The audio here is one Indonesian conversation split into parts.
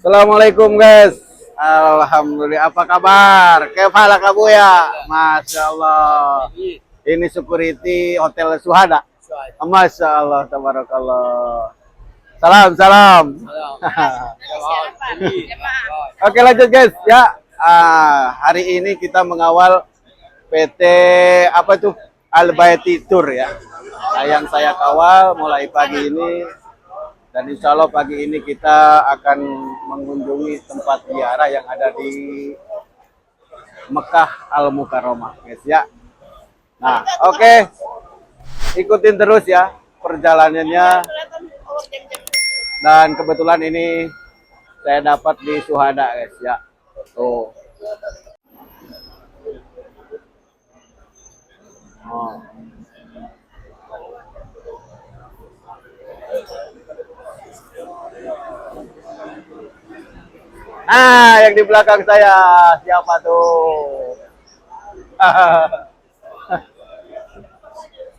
Assalamualaikum guys. Alhamdulillah, apa kabar? Kefala kabu ya? Masya Allah. Ini security Hotel Suhada. Masya Allah, tabarakallah. Salam, salam. Oke lanjut guys ya. Hari ini kita mengawal PT apa tuh Al-Baiti Tour ya. Yang saya kawal mulai pagi ini. Dan insya Allah pagi ini kita akan mengunjungi tempat ziarah yang ada di Mekah Al-Mukarramah, guys ya. Nah, oke. Ikutin terus ya perjalanannya. Dan kebetulan ini saya dapat di Suhada, guys ya. Tuh. Oh. Yang di belakang saya siapa tuh?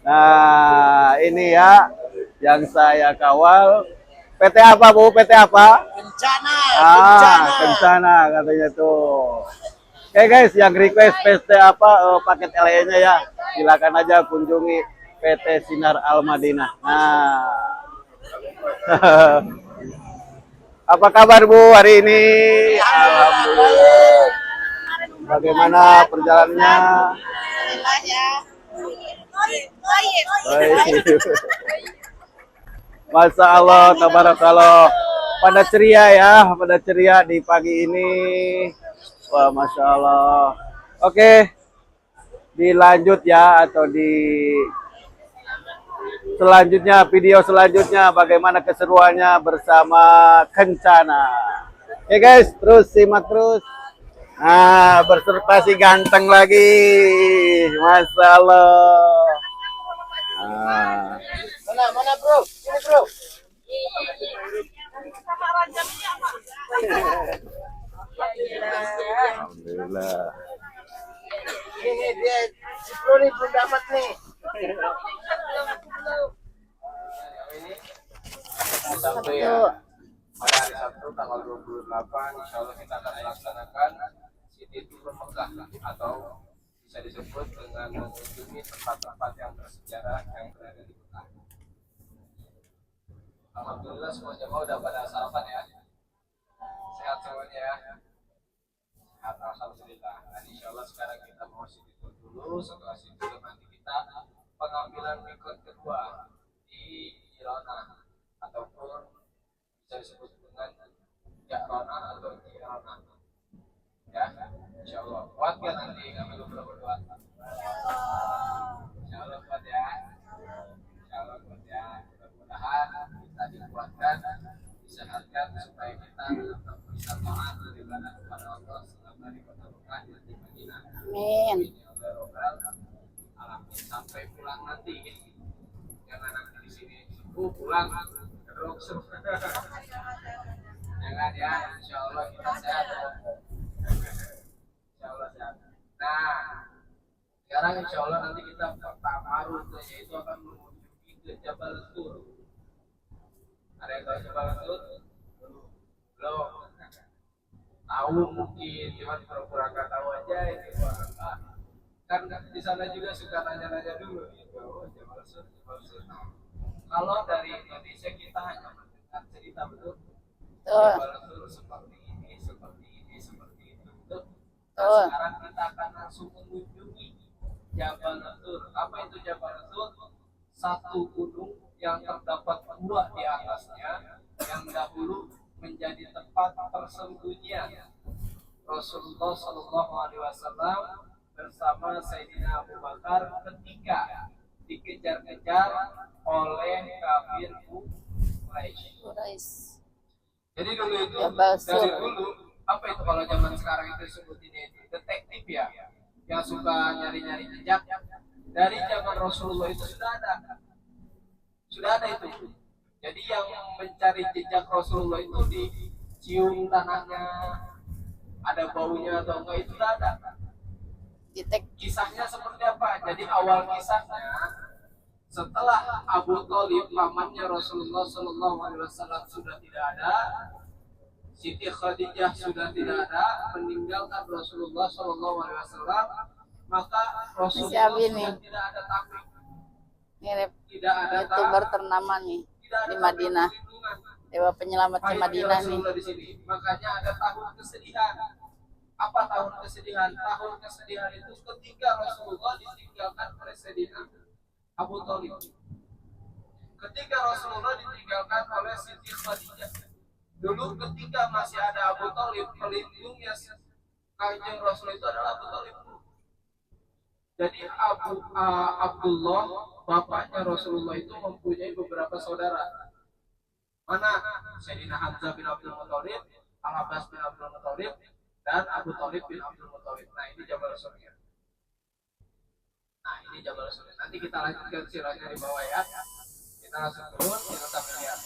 Nah, ini ya yang saya kawal. PT apa, Bu? PT apa? Kencana, Kencana katanya tuh. Oke guys, yang request PT apa paket LE-nya ya, silakan aja kunjungi PT Sinar Al Madinah. Nah. Apa kabar Bu hari ini? Alhamdulillah. Bagaimana perjalanannya? Alhamdulillah ya. Masya Allah, tabarakallah. Pada ceria ya, pada ceria di pagi ini. Wah, Masya Allah. Oke, dilanjut ya atau di selanjutnya, video selanjutnya bagaimana keseruannya bersama Kencana. Oke guys, terus simak terus. Nah, berserta si ganteng lagi. Masya Allah. Mana bro? Ini bro. Alhamdulillah. Ini dia si bro nih belum dapat nih. Sampai ya. Pada hari Sabtu tanggal 28 insya Allah kita akan melaksanakan City Tour Mekah atau bisa disebut dengan mengunjungi tempat-tempat yang bersejarah yang berada di Mekah. Alhamdulillah semua jemaah udah pada sarapan ya. Sehat semuanya ya. Sehat alhamdulillah. Dan insya Allah sekarang kita mau City Tour dulu. Setelah City Tour nanti kita pengambilan mikot kedua di Irana ataupun bisa disebut dengan Ja'rana atau Jirana ya, insya Allah kuat ya nanti kami berdua insya Allah kuat ya, insya Allah kuat ya, mudah-mudahan kita dikuatkan disehatkan supaya kita tetap bisa taat beribadah kepada Allah selama di kota Mekah dan di Madinah. Amin. Alamin sampai pulang nanti, jangan nanti di sini pulang terus. Jangan ya, insya Allah kita sehat. Insya Allah sehat. Nah, sekarang insya Allah nanti kita pertama rutenya itu akan mengunjungi ke Jabal Tur. Ada yang tahu Jabal Tur? Belum. Tahu mungkin, cuman pura-pura nggak tahu aja ini. Kan di sana juga suka nanya-nanya dulu gitu. Oh, Jabal Tur, Jabal Tur. Kalau dari Indonesia kita hanya mendengar cerita betul. Jabal Tur seperti ini, seperti ini, seperti itu. Betul. Nah, sekarang kita akan langsung mengunjungi Jabal Tur. Apa itu Jabal Tur? Satu gunung yang terdapat gua di atasnya yang dahulu menjadi tempat persembunyian Rasulullah Shallallahu Alaihi Wasallam bersama Sayyidina Abu Bakar ketika dikejar-kejar oleh kafir Quraisy. Jadi dulu itu dari dulu apa itu kalau zaman sekarang itu sebutinnya itu detektif ya, yang suka nyari-nyari jejak. Dari zaman Rasulullah itu sudah ada itu. Jadi yang mencari jejak Rasulullah itu dicium tanahnya, ada baunya atau enggak itu sudah ada. Kisahnya seperti apa? Jadi awal kisahnya setelah Abu Thalib pamannya Rasulullah Shallallahu Alaihi Wasallam sudah tidak ada, Siti Khadijah sudah tidak ada, meninggalkan Rasulullah Shallallahu Alaihi Wasallam, maka Rasulullah Abi sudah nih. tidak ada takwik, Ini tidak ada YouTuber ternama nih tidak ada di Madinah. perlindungan. Dewa penyelamat di Pahitnya Madinah nih. Rasulullah di sini. Makanya ada tahun kesedihan. Apa tahun kesedihan? Tahun kesedihan itu ketika Rasulullah ditinggalkan oleh Sayyidina Abu Thalib. Ketika Rasulullah ditinggalkan oleh Siti Khadijah. Dulu ketika masih ada Abu Thalib, pelindungnya Kanjeng Rasul itu adalah Abu Thalib. Jadi Abdullah, bapaknya Rasulullah itu mempunyai beberapa saudara. Mana? Sayyidina Hamzah bin Abdul Muthalib, Al-Abbas bin Abdul Muthalib, dan Abu Thalib bin Abdul Muthalib. Nah, ini Jabal Surya. Nah, ini Jabal Surya. Nanti kita lanjutkan sirahnya di bawah ya. Kita langsung turun, kita sampai lihat.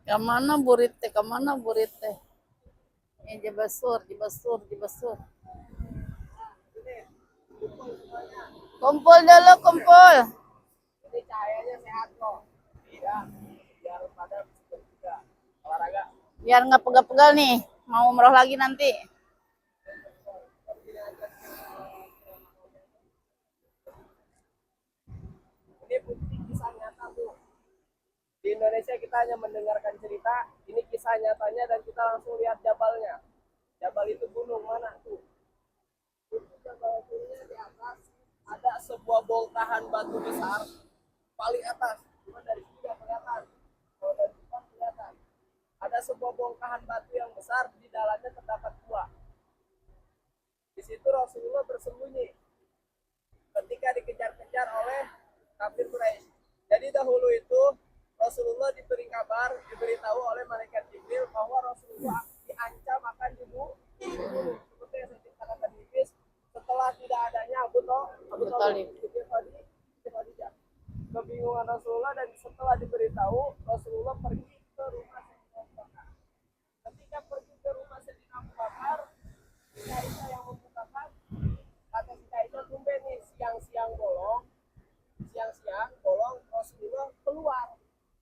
Kemana burit teh? Kemana burit teh? Ini Jibasur. Kumpul dulu, kumpul. Ini cahayanya sehat kok. Iya, biar pada juga olahraga. Biar nggak pegal-pegal nih. Mau umroh lagi nanti. Ini bukti kisah nyata tuh. Di Indonesia kita hanya mendengarkan cerita, ini kisah nyatanya dan kita langsung lihat jabalnya. Jabal itu gunung mana tuh? Itu jabal-nya di atas ada sebuah bongkahan batu besar paling atas. Cuma dari sini nggak kelihatan. Kalau dari depan kelihatan. Ada sebuah bongkahan batu yang besar, di dalamnya terdapat gua. Di situ Rasulullah bersembunyi ketika dikejar-kejar oleh kafir Quraisy. Jadi dahulu itu Rasulullah diberi kabar, diberitahu oleh malaikat Jibril bahwa Rasulullah diancam akan dibunuh. Seperti yang saya ceritakan tadi, setelah tidak adanya Abu Thalib, kebingungan Rasulullah, dan setelah diberitahu Rasulullah pergi ke rumah Sayyidina Abu Bakar. Ketika pergi ke rumah Sayyidina Abu Bakar, Siti Aisyah yang membukakan, kata Siti Aisyah, tumben nih siang-siang bolong Rasulullah keluar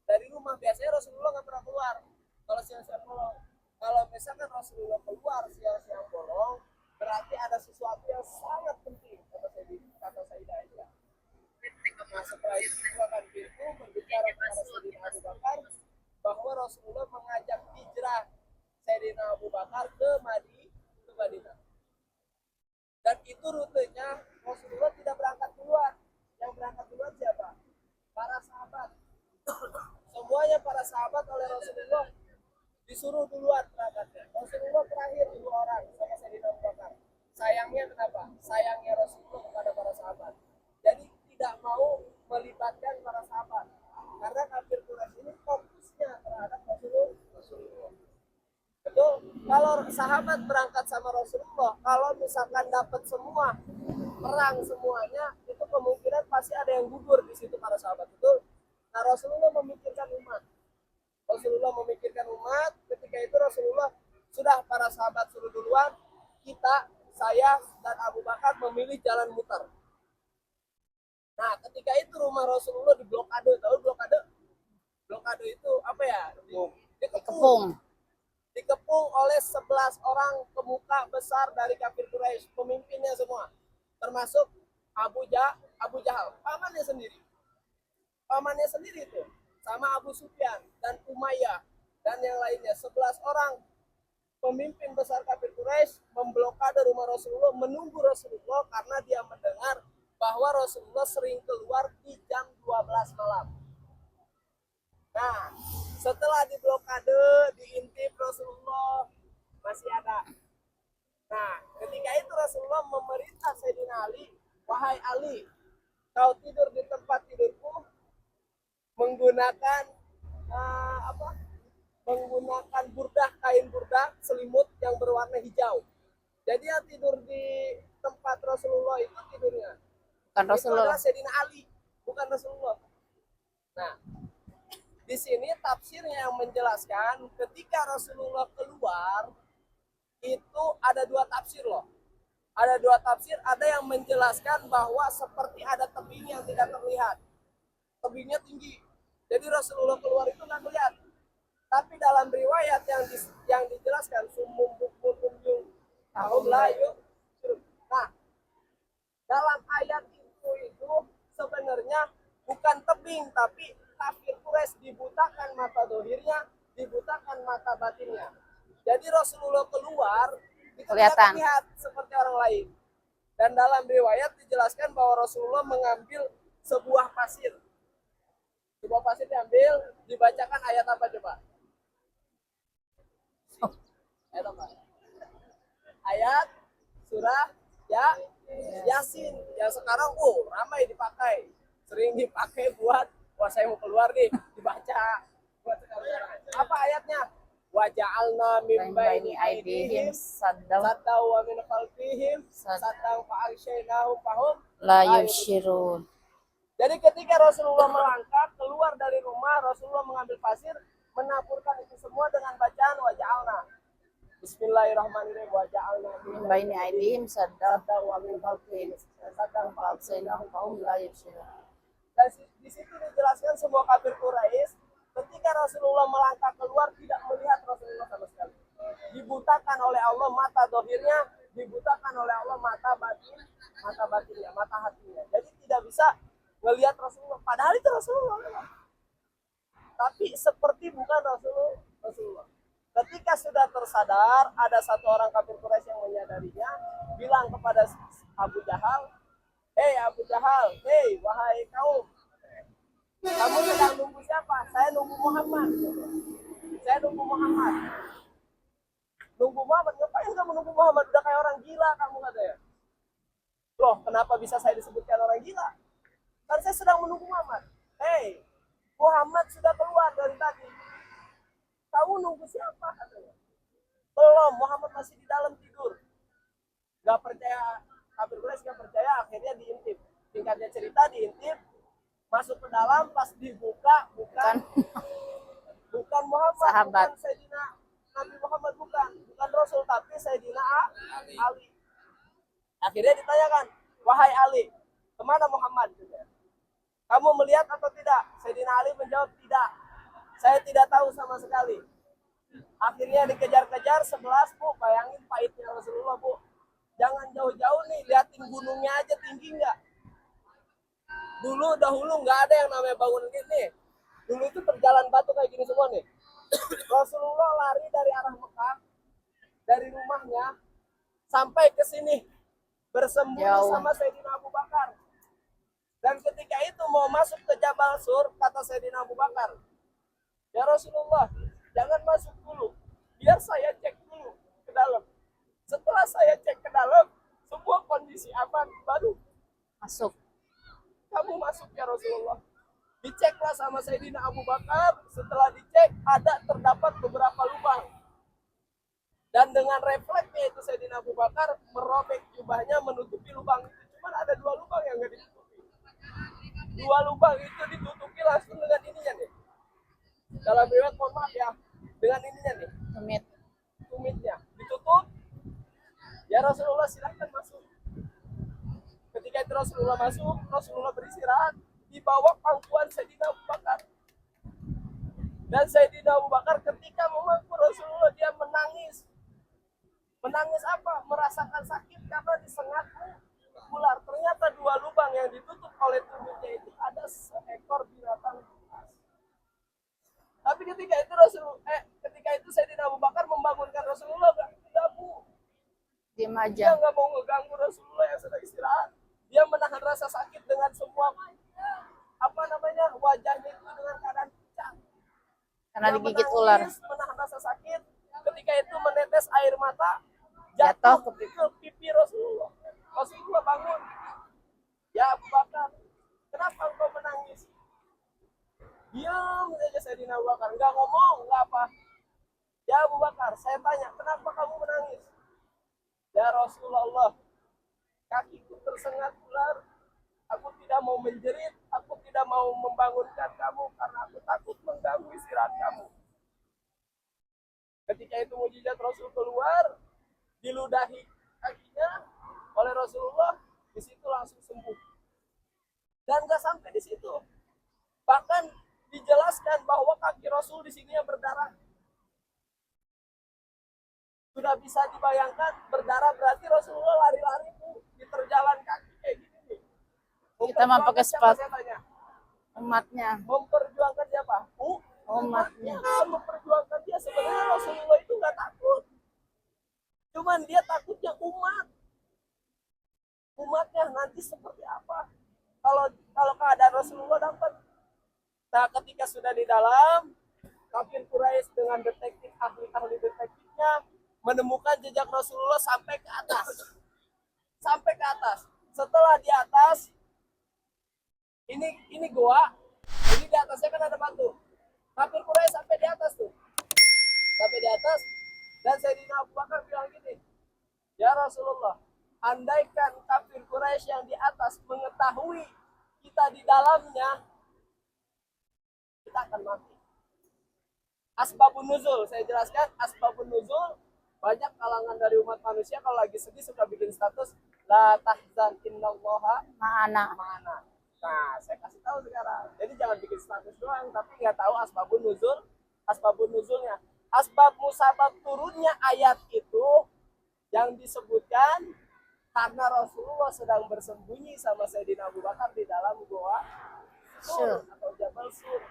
dari rumah. Biasanya Rasulullah nggak pernah keluar kalau siang-siang bolong. Kalau misalkan Rasulullah keluar siang-siang bolong, berarti ada sesuatu yang sangat penting, kata Sayyidah Aisyah. Nah, setelah itu bukakan pintu, berbicara kepada Sayyidina Abu Bakar bahwa Rasulullah mengajak hijrah Sayyidina Abu Bakar ke Madinah. Dan itu rutenya Rasulullah tidak berangkat keluar. Yang berangkat keluar siapa? Para sahabat. Semuanya para sahabat oleh Rasulullah disuruh duluan berangkatnya. Rasulullah terakhir 2 orang sama Sayyidina Abu Bakar. Sayangnya kenapa? Sayangnya Rasulullah kepada para sahabat. Jadi tidak mau melibatkan para sahabat. Karena kafir Quraisy ini fokusnya terhadap Rasulullah. Betul? Kalau sahabat berangkat sama Rasulullah, kalau misalkan dapat semua, perang semuanya, itu kemungkinan pasti ada yang gugur di situ para sahabat. Betul? Nah, Rasulullah memikirkan umat. Ketika itu Rasulullah sudah para sahabat suruh duluan, saya dan Abu Bakar memilih jalan mutar. Nah, ketika itu rumah Rasulullah diblokade. Tahu blokade? Blokade itu apa ya? Dikepung oleh 11 orang pemuka besar dari kafir Quraisy, pemimpinnya semua, termasuk Abu Jahal, pamannya sendiri itu, sama Abu Sufyan dan Umayyah dan yang lainnya. 11 orang pemimpin besar kafir Quraisy memblokade rumah Rasulullah, menunggu Rasulullah karena dia mendengar bahwa Rasulullah sering keluar di jam 12 malam. Nah, setelah diblokade, diintip Rasulullah masih ada. Nah, ketika itu Rasulullah memerintah Sayyidina Ali, wahai Ali, kau tidur di tempat tidurku menggunakan menggunakan kain burdah selimut yang berwarna hijau. Jadi yang tidur di tempat Rasulullah itu tidurnya Bukan itu Rasulullah. adalah Sayyidina Ali, bukan Rasulullah. Nah, di sini tafsirnya yang menjelaskan ketika Rasulullah keluar itu ada dua tafsir loh. Ada dua tafsir, ada yang menjelaskan bahwa seperti ada tebing yang tidak terlihat. Tebingnya tinggi. Jadi Rasulullah keluar itu nggak melihat. Tapi dalam riwayat yang dijelaskan sumum bukum kunjung tahun layu. Nah, dalam ayat itu sebenarnya bukan tebing tapi kafir Quraisy dibutakan mata dohirnya, dibutakan mata batinnya. Jadi Rasulullah keluar itu tidak Kelihatan. terlihat seperti orang lain. Dan dalam riwayat dijelaskan bahwa Rasulullah mengambil sebuah pasir. Sebuah pasir diambil, dibacakan ayat apa coba? Ayat apa? Ayat surah Yasin yang sekarang ramai dipakai, sering dipakai buat saya mau keluar nih dibaca buat sekarang. Apa ayatnya? Waja'alna min baini aydihim saddaw saddaw wa min khalfihim saddaw fa'aghshaynahum fahum la yubsirun. Jadi ketika Rasulullah melangkah keluar dari rumah, Rasulullah mengambil pasir, menaburkan itu semua dengan bacaan waja'alna. Bismillahirrahmanirrahim. Waja'alna Min baini aydihim saddaw saddaw wa min khalfihim saddaw fa'agsaynahum fahum la yubsirun. Dan di situ dijelaskan semua kafir Quraisy ketika Rasulullah melangkah keluar tidak melihat Rasulullah sama sekali. Dibutakan oleh Allah mata dohirnya, dibutakan oleh Allah mata batinnya, mata hatinya. Jadi tidak bisa melihat Rasulullah. Padahal itu Rasulullah. Tapi seperti bukan Rasulullah. Ketika sudah tersadar, ada satu orang kafir Quraisy yang menyadarinya, bilang kepada Abu Jahal, "Hei Abu Jahal, hei wahai kaum, kamu sedang nunggu siapa? Saya nunggu Muhammad. Saya nunggu Muhammad. Nunggu Muhammad? Ngapain kamu nunggu Muhammad? Udah kayak orang gila kamu katanya. Loh, kenapa bisa saya disebutkan orang gila? Kan saya sedang menunggu Muhammad. Hei, Muhammad sudah keluar dari tadi. Kamu nunggu siapa katanya? Belum, Muhammad masih di dalam tidur. Gak percaya, kafir Quraisy gak percaya, akhirnya diintip. Singkatnya cerita diintip, masuk ke dalam, pas dibuka bukan Muhammad, Sahabat. bukan Sayyidina Nabi Muhammad, bukan Rasul, tapi Sayyidina Ali. Akhirnya ditanyakan, wahai Ali, kemana Muhammad? Kamu melihat atau tidak? Sayyidina Ali menjawab tidak. Saya tidak tahu sama sekali. Akhirnya dikejar-kejar 11, Bu. Bayangin pahitnya Rasulullah, Bu. Jangan jauh-jauh nih, liatin gunungnya aja tinggi nggak? Dahulu nggak ada yang namanya bangunan gini. Dulu itu terjalan batu kayak gini semua nih. Rasulullah lari dari arah Mekah, dari rumahnya sampai ke sini bersembunyi Jauh. sama Sayyidina Abu Bakar. Dan ketika itu mau masuk ke Jabal Sur, kata Sayyidina Abu Bakar, ya Rasulullah, jangan masuk dulu, biar saya cek dulu ke dalam. Setelah saya cek ke dalam, semua kondisi aman, baru Masuk. kamu masuk ya Rasulullah. Diceklah sama Sayyidina Abu Bakar, setelah dicek terdapat beberapa lubang. Dan dengan refleksnya itu Sayyidina Abu Bakar merobek jubahnya menutupi lubang itu. Cuman ada 2 lubang yang nggak ditutupi. 2 lubang itu ditutupi langsung dengan ininya nih. Dalam riwayat, mohon maaf ya, dengan ininya nih, tumitnya ditutup. Ya Rasulullah silahkan masuk. Ketika itu Rasulullah masuk, Rasulullah beristirahat di bawah pangkuan Sayyidina Abu Bakar. Dan Sayyidina Abu Bakar ketika memangku Rasulullah, dia menangis. Menangis apa? Merasakan sakit karena disengat ular. Ternyata 2 lubang yang ditutup oleh tumitnya itu ada seekor binatang buas. Tapi ketika itu Sayyidina Abu Bakar membangunkan Rasulullah, tidak Bu. Diam Dia aja. nggak mau ngeganggu Rasulullah yang sedang istirahat. Dia menahan rasa sakit dengan semua wajahnya itu dengan keadaan pucat. Karena Dia digigit menangis, ular. menahan rasa sakit. Ketika itu menetes air mata Jatuh jatuh ke pipi Rasulullah. Rasulullah bangun. Ya Abu Bakar, kenapa engkau menangis? Diam saja Sayyidina Abu Bakar, nggak ngomong, nggak apa. Ya Abu Bakar, saya tanya, kenapa kamu menangis? Ya Rasulullah, kakiku tersengat ular. Aku tidak mau menjerit, aku tidak mau membangunkan kamu karena aku takut mengganggu istirahat kamu. Ketika itu mujizat Rasul keluar, diludahi kakinya oleh Rasulullah, di situ langsung sembuh. Dan nggak sampai di situ, bahkan dijelaskan bahwa kaki Rasul di sini yang berdarah. Sudah bisa dibayangkan berdarah berarti Rasulullah lari-lari di terjalan kaki kayak gini nih. Kita mah pakai Siapa sepatu. saya tanya? Umatnya. Memperjuangkan siapa? Umatnya. Memperjuangkan dia. Sebenarnya Rasulullah itu nggak takut, cuman dia takutnya umatnya nanti seperti apa kalau keadaan Rasulullah dapat. Nah, ketika sudah di dalam, kafir Quraisy dengan detektif ahli detektifnya menemukan jejak Rasulullah sampai ke atas. Sampai ke atas. Setelah di atas, ini goa. Jadi di atasnya kan ada batu. Kafir Quraisy sampai di atas tuh. Sampai di atas, dan Sayyidina Abu Bakar bilang gini, ya Rasulullah, andaikan kafir Quraisy yang di atas mengetahui kita di dalamnya, kita akan mati. Asbabun nuzul, saya jelaskan asbabun nuzul. Banyak kalangan dari umat manusia kalau lagi sedih suka bikin status la tahzan innallaha Mana? ma'ana. Nah, saya kasih tahu sekarang. Jadi jangan bikin status doang, tapi nggak tahu asbabun nuzul, asbabun nuzulnya. Asbab musabab turunnya ayat itu yang disebutkan karena Rasulullah sedang bersembunyi sama Sayyidina Abu Bakar di dalam goa Sur atau Jabal Sur.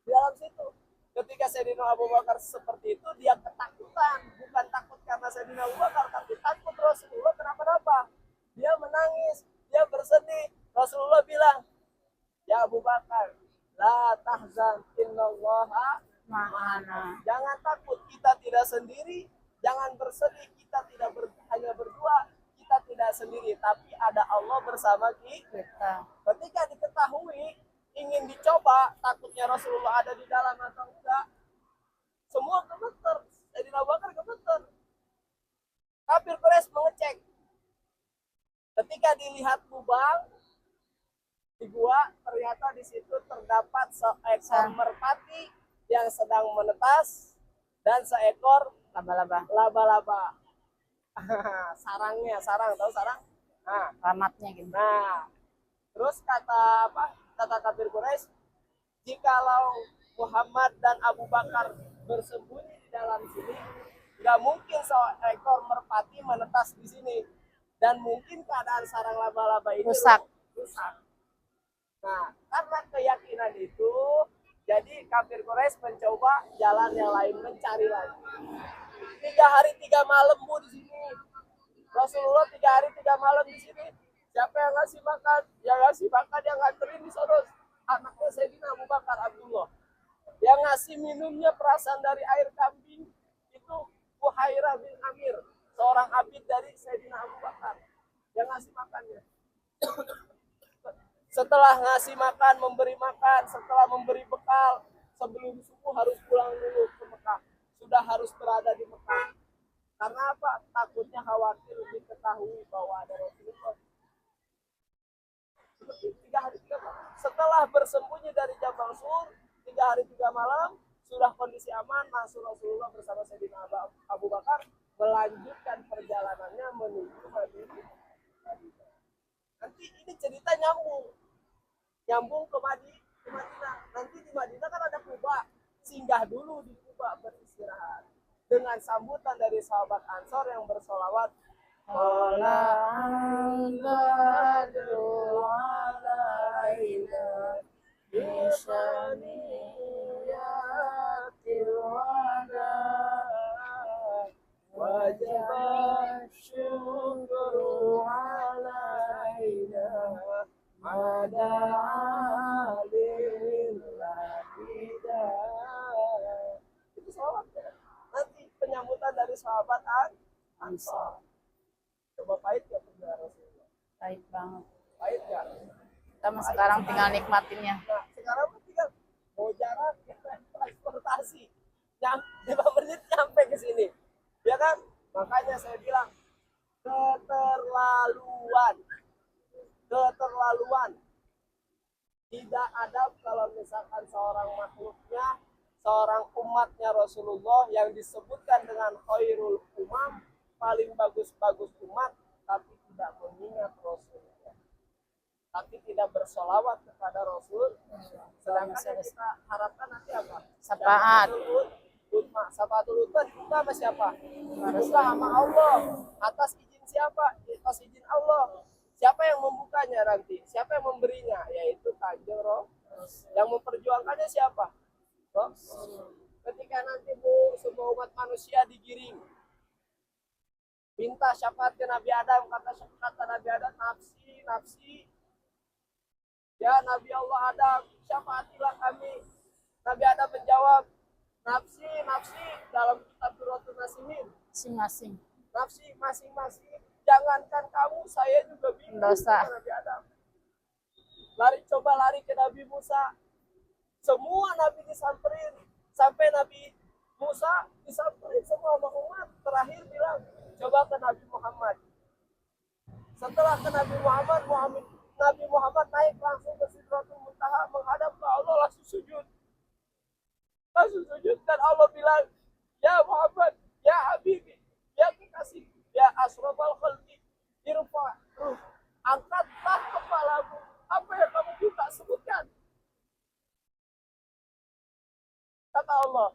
Di dalam situ. Ketika Sayyidina Abu Bakar seperti itu, dia ketakutan. Bukan takut karena Sayyidina Abu Bakar, tapi takut Rasulullah kenapa-napa. Dia menangis, dia bersedih. Rasulullah bilang, ya Abu Bakar, la tahzan innallaha Mana? jangan takut, kita tidak sendiri. Jangan bersedih, kita tidak hanya berdua. Kita tidak sendiri, tapi ada Allah bersama kita. Ketika diketahui, ingin dicoba, takutnya Rasulullah ada di dalam atau enggak, semua gemeter. Sayyidina Abu Bakar gemeter. Kafir Quraisy mengecek. Ketika dilihat lubang di gua, ternyata di situ terdapat seekor merpati yang sedang menetas dan seekor laba-laba. Sarang, tahu sarang? Nah, Ramatnya gitu. nah, terus kata kafir Quraisy, jikalau Muhammad dan Abu Bakar bersembunyi di dalam sini, nggak mungkin seekor merpati menetas di sini, dan mungkin keadaan sarang laba-laba itu rusak. Nah, karena keyakinan itu, jadi kafir Quraisy mencoba jalan yang lain, mencari lagi. 3 hari 3 malam di sini. Rasulullah 3 hari 3 malam di sini. Siapa yang ngasih makan? Yang ngasih makan yang nganterin di sana anaknya Sayyidina Abu Bakar Abdullah. Yang ngasih minumnya perasan dari air kambing itu Buhairah bin Amir, seorang abid dari Sayyidina Abu Bakar. Yang ngasih makannya. Setelah ngasih makan, memberi makan, setelah memberi bekal, sebelum subuh harus pulang dulu ke Mekah. Sudah harus berada di Mekah. Karena apa? Takutnya khawatir diketahui bahwa ada Rasulullah. 3 hari 3 malam. Setelah bersembunyi dari Jabal Sur, 3 hari 3 malam, sudah kondisi aman, masuk Rasulullah bersama Sayyidina Abu Bakar melanjutkan perjalanannya menuju Madinah. Nanti ini cerita nyambung ke Madinah. Nanti di Madinah kan ada Kuba, singgah dulu di Kuba beristirahat dengan sambutan dari sahabat Ansor yang bersolawat. Wajib syukur alaina ada itu salawatnya. Nanti penyambutan dari sahabat Ansar. Coba pahit gak pendengar Rasulullah? Pahit banget. Pahit gak? Kita mah sekarang tinggal nikmatinnya. Nah, sekarang tinggal mau jarak transportasi yang 5 menit nyampe ke sini, ya kan? Makanya saya bilang tidak adab kalau misalkan seorang makhluknya, seorang umatnya Rasulullah yang disebutkan dengan khairul umam, paling bagus-bagus umat, tapi tidak mengingat Rasulullah, tapi tidak bersolawat kepada Rasul. Sedangkan yang kita harapkan nanti apa? Syafaat. Syafaatul Uthman kita sama siapa? Dibuka sama Allah. Atas izin siapa? Atas izin Allah. Siapa yang membukanya nanti? Siapa yang memberinya? Yaitu Kanjeng Rasul. Yang memperjuangkannya siapa? Rasul. Ketika nanti semua umat manusia digiring, minta syafaat ke Nabi Adam, kata Nabi Adam, nafsi, nafsi. Ya Nabi Allah Adam, syafaatilah kami. Nabi Adam menjawab, nafsi, nafsi, dalam kitab Duratul Nasihin. Masing-masing. Nafsi masing-masing. Jangankan kamu, saya juga bingung. Dosa. Nabi Adam. Coba lari ke Nabi Musa. Semua Nabi disamperin. Sampai Nabi Musa disamperin semua sama umat. Terakhir bilang, coba ke Nabi Muhammad. Setelah ke Nabi Muhammad naik langsung ke Sidratul Muntaha, menghadap ke Allah, langsung sujud. Langsung sujud, dan Allah bilang, ya Muhammad, ya Habibi, ya kekasih, ya asrafal khalqi, irfa, angkatlah kepalamu. Apa yang kamu minta, sebutkan. Kata Allah.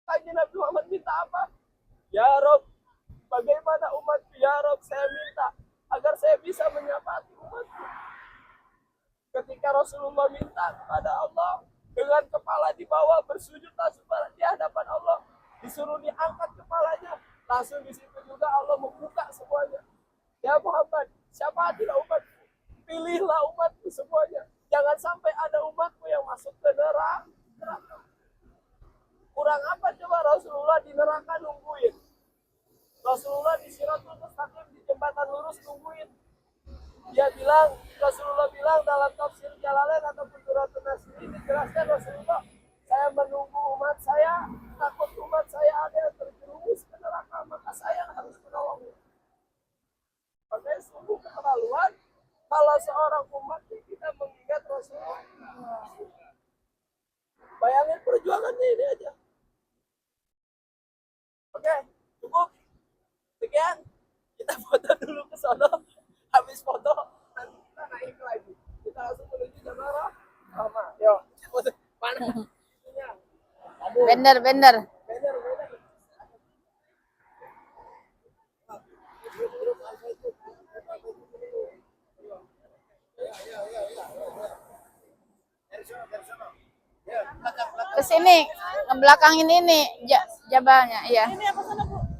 Tanya Nabi Muhammad minta apa? Ya Rob, bagaimana umatku? Ya Rob, saya minta agar saya bisa menyapati umatku. Ketika Rasulullah minta kepada Allah, dengan kepala di bawah, bersujudlah di hadapan Allah, disuruh diangkat kepalanya, langsung di situ juga Allah membuka semuanya. Ya Muhammad, syafaatilah umatku, pilihlah umatku semuanya, jangan sampai ada umatku yang masuk ke neraka. Kurang apa coba Rasulullah di neraka nungguin, Rasulullah di Siratul Mustaqim, di jembatan lurus nungguin. Rasulullah bilang dalam tafsir Jalalain ataupun Duratul Nasihin, dijelaskan Rasulullah, saya menunggu umat saya, takut umat saya ada yang terjerumus ke neraka, maka saya harus menolongnya. Makanya sungguh keterlaluan kalau seorang umat kita mengingat Rasulullah. Bayangin perjuangannya ini aja. Oke, cukup. Sekian. Kita foto dulu ke sono. Habis foto, nanti kita naik lagi. Kita langsung menuju Jamara. Sama. Yuk. Foto. Mana? Itunya. Aduh. Bender. Bener. Ke sini, ngebelakangin ini jabalnya, iya.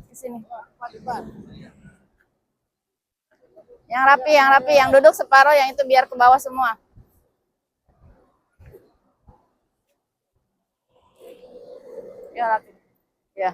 Ke sini. Yang rapi, yang duduk separuh, yang itu biar ke bawah semua. Ya, rapi. Ya.